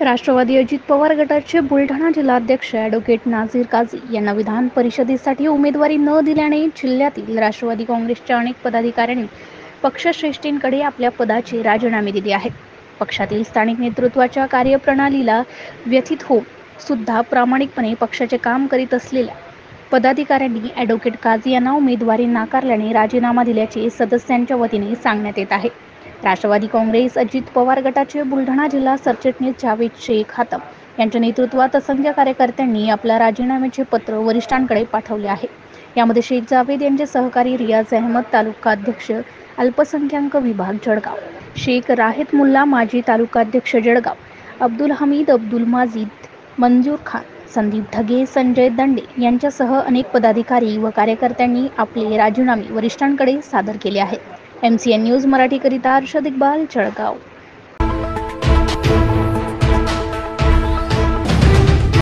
राष्ट्रवादी अजित पवार गटाचे बुलढाणा जिल्हाध्यक्ष ॲडव्होकेट नाझीर काझी यांना विधान परिषदेसाठी उमेदवारी न दिल्याने जिल्ह्यातील राष्ट्रवादी काँग्रेसच्या अनेक पदाधिकाऱ्यांनी पक्षश्रेष्ठींकडे आपल्या पदाचे राजीनामे दिले आहेत. पक्षातील स्थानिक नेतृत्वाच्या कार्यप्रणालीला व्यथित होऊन सुद्धा प्रामाणिकपणे पक्षाचे काम करीत असलेल्या पदाधिकाऱ्यांनी ॲडव्होकेट काझी यांना उमेदवारी नाकारल्याने राजीनामा दिल्याचे सदस्यांच्या वतीने सांगण्यात येत आहे. राष्ट्रवादी काँग्रेस अजित पवार गटाचे बुलढाणा जिल्हा सरचिटणीस जावेद शेख हातम यांच्या नेतृत्वात असंख्य कार्यकर्त्यांनी आपल्या राजीनाम्याचे पत्र वरिष्ठांकडे पाठवले आहे. यामध्ये शेख जावेद यांचे सहकारी रियाज अहमद तालुकाध्यक्ष अल्पसंख्याक विभाग जळगाव, शेख राहेत मुल्ला माजी तालुकाध्यक्ष जळगाव, अब्दुल हमीद अब्दुल माजिद, मंजूर खान, संदीप ढगे, संजय दंडे यांच्यासह अनेक पदाधिकारी व कार्यकर्त्यांनी आपले राजीनामे वरिष्ठांकडे सादर केले आहेत. MCN न्यूज मराठीकरिता अर्शद इक्बाल, जळगाव.